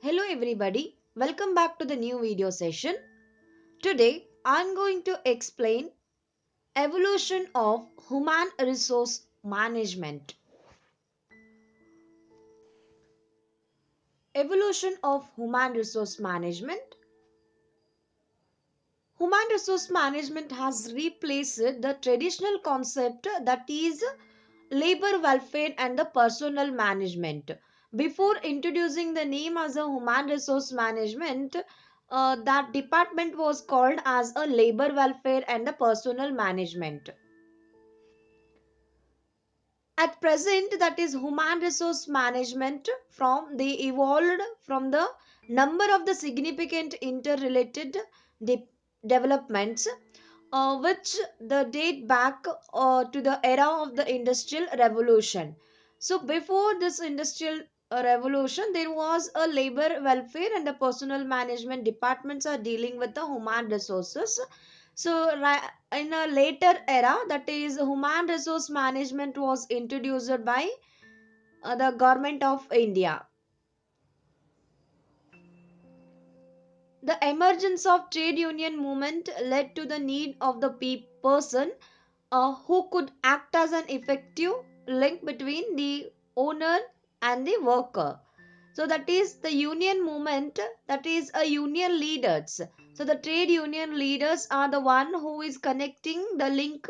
Hello everybody, welcome back to the new video session. Today I'm going to explain evolution of human resource management. Evolution of human resource management. Human resource management has replaced the traditional concept that is labor welfare and the personal management. Before introducing the name as a human resource management, that department was called as a labor welfare and the personal management. At present, that is human resource management from they evolved from the number of the significant interrelated de- developments which the date back to the era of the industrial revolution. So before this industrial revolution, there was a labor welfare and the personal management departments are dealing with the human resources. So in a later era, that is human resource management was introduced by the government of India. The emergence of trade union movement led to the need of the person who could act as an effective link between the owner and the worker. So that is the union movement, that is a union leaders. So the trade union leaders are the one who is connecting the link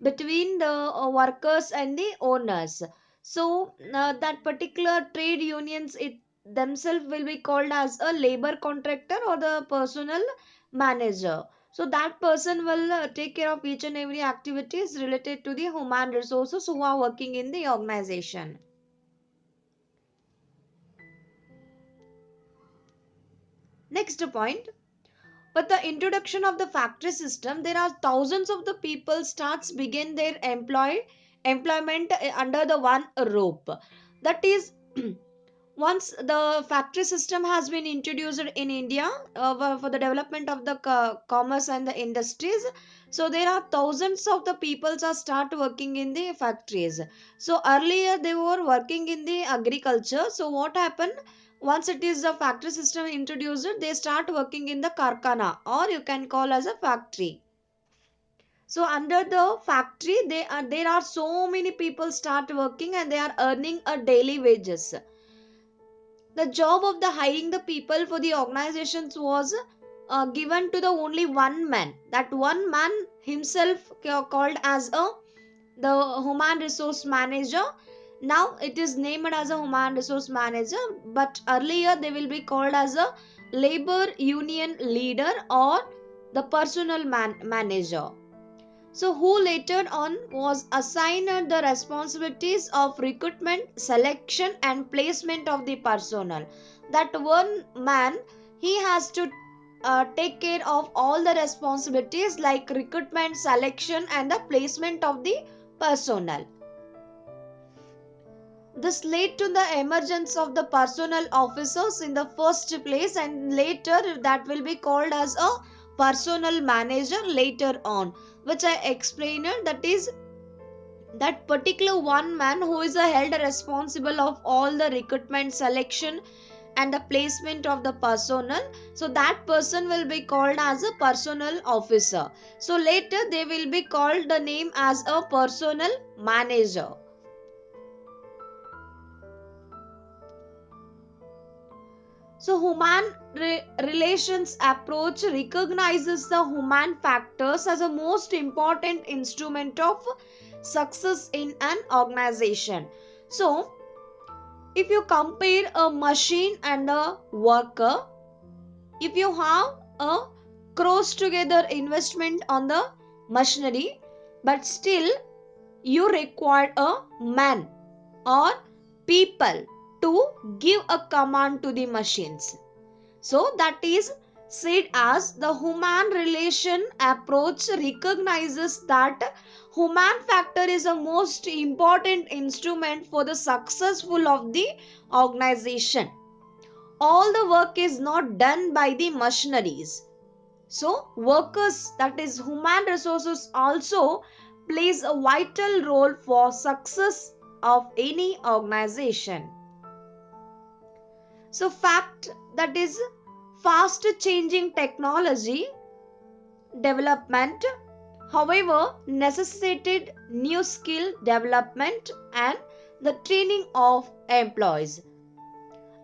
between the workers and the owners. So that particular trade unions it themselves will be called as a labor contractor or the personal manager. So that person will take care of each and every activities related to the human resources who are working in the organization. Next point, with the introduction of the factory system, there are thousands of the people starts begin their employment under the one roof. That is once the factory system has been introduced in India for the development of the commerce and the industries, so there are thousands of the people are start working in the factories. So earlier they were working in the agriculture. So what happened, once it is the factory system introduced, they start working in the karkhana, or you can call as a factory. So under the factory there are so many people start working and they are earning a daily wages. The job of the hiring the people for the organizations was given to the only one man. That one man himself called as a the human resource manager. Now it is named as a human resource manager, but earlier they will be called as a labor union leader or the personal manager. So who later on was assigned the responsibilities of recruitment, selection and placement of the personnel. That one man, he has to take care of all the responsibilities like recruitment, selection and the placement of the personnel. This led to the emergence of the personnel officers in the first place, and later that will be called as a personnel manager later on, which I explained. That is that particular one man who is a held responsible of all the recruitment, selection and the placement of the personnel. So that person will be called as a personnel officer. So later they will be called the name as a personnel manager. So human relations approach recognizes the human factors as a most important instrument of success in an organization. So if you compare a machine and a worker, if you have a cross together investment on the machinery, but still you require a man or people to give a command to the machines. So that is said as the human relation approach recognizes that human factor is a most important instrument for the successful of the organization. All the work is not done by the machineries. So workers, that is human resources, also plays a vital role for success of any organization. So fact that is fast changing technology development, however, necessitated new skill development and the training of employees.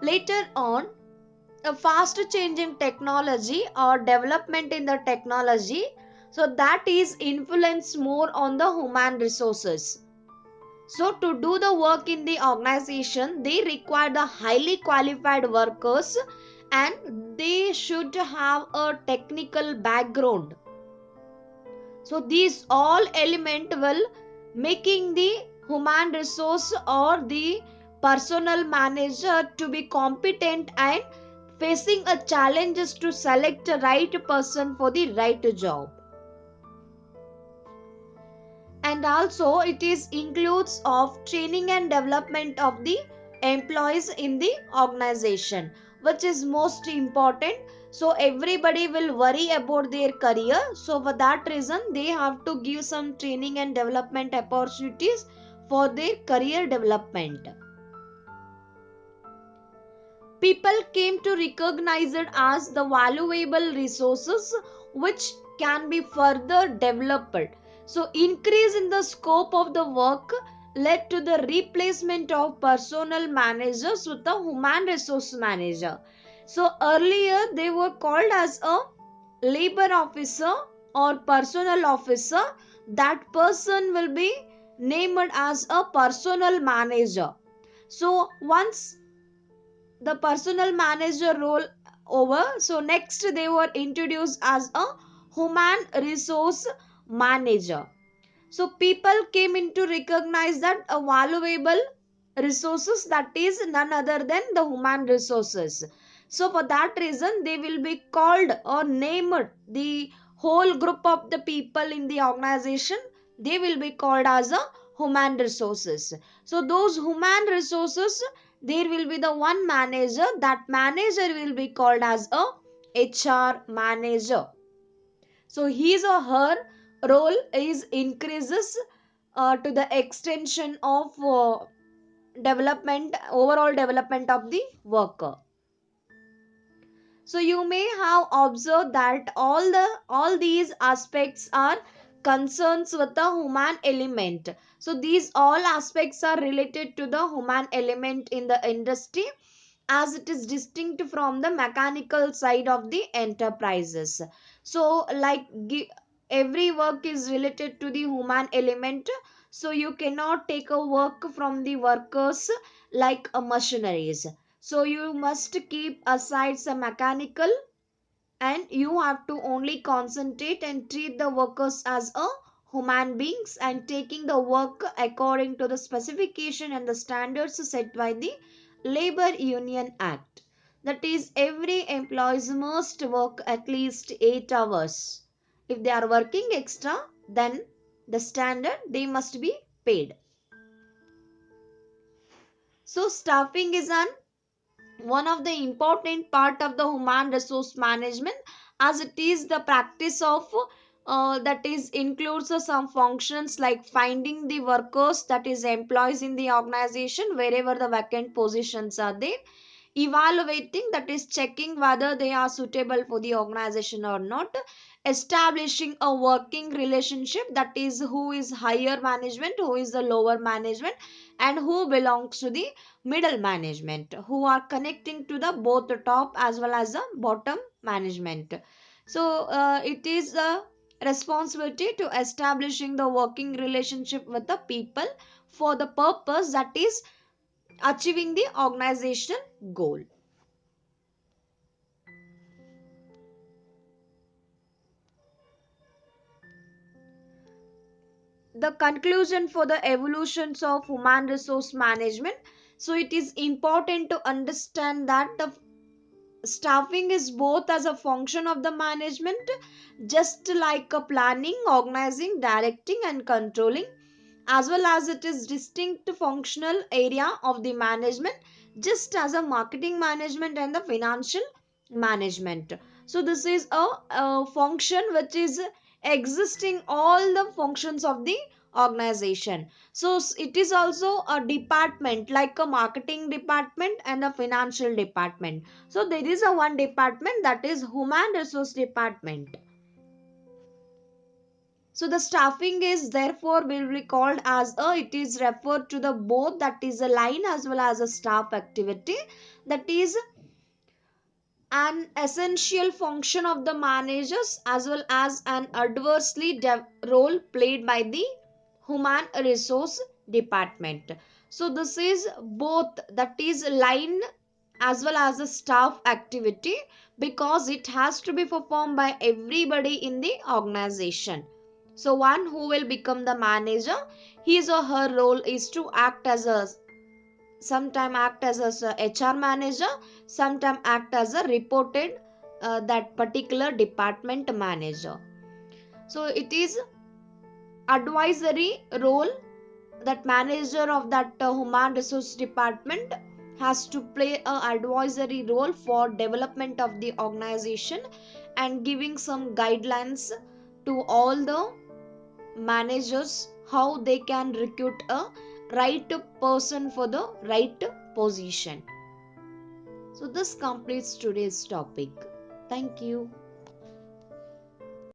Later on, a fast changing technology or development in the technology, so that is influenced more on the human resources. So to do the work in the organization, they require the highly qualified workers and they should have a technical background. So these all element will making the human resource or the personal manager to be competent and facing a challenges to select the right person for the right job. And also it is includes of training and development of the employees in the organization, which is most important. So everybody will worry about their career, so for that reason they have to give some training and development opportunities for their career development. People came to recognize it as the valuable resources which can be further developed. So, increase in the scope of the work led to the replacement of personnel managers with a human resource manager. So, earlier they were called as a labor officer or personnel officer. That person will be named as a personnel manager. So, once the personal manager role over, so next they were introduced as a human resource manager. So people came in to recognize that a valuable resources, that is none other than the human resources. So for that reason they will be called or named, the whole group of the people in the organization, they will be called as a human resources. So those human resources, there will be the one manager, that manager will be called as a HR manager. So his or her role is increases to the extension of development, overall development of the worker. So you may have observed that all these aspects are concerns with the human element. So these all aspects are related to the human element in the industry, as it is distinct from the mechanical side of the enterprises. So like every work is related to the human element, so you cannot take a work from the workers like a machineries. So you must keep aside some mechanical, and you have to only concentrate and treat the workers as a human beings and taking the work according to the specification and the standards set by the labor union act. That is, every employees must work at least 8 hours. If they are working extra, then the standard they must be paid. So staffing is an one of the important part of the human resource management, as it is the practice of that is includes some functions like finding the workers, that is employees in the organization wherever the vacant positions are there, evaluating, that is checking whether they are suitable for the organization or not, establishing a working relationship, that is who is higher management, who is the lower management, and who belongs to the middle management, who are connecting to the both the top as well as the bottom management. So it is a responsibility to establishing the working relationship with the people for the purpose, that is achieving the organizational goal. The conclusion for the evolutions of human resource management, so it is important to understand that the staffing is both as a function of the management, just like a planning, organizing, directing and controlling, as well as it is distinct functional area of the management, just as a marketing management and the financial management. So this is a function which is existing all the functions of the organization. So it is also a department like a marketing department and a financial department. So there is a one department, that is human resource department. So the staffing is therefore will be called as a, it is referred to the both, that is a line as well as a staff activity, that is an essential function of the managers as well as an adversely role played by the human resource department. So this is both, that is line as well as a staff activity, because it has to be performed by everybody in the organization. So one who will become the manager, his or her role is to act as a, sometime act as a HR manager, sometime act as a reported that particular department manager. So it is advisory role, that manager of that human resource department has to play a advisory role for development of the organization and giving some guidelines to all the managers how they can recruit a right person for the right position. So this completes today's topic. Thank you.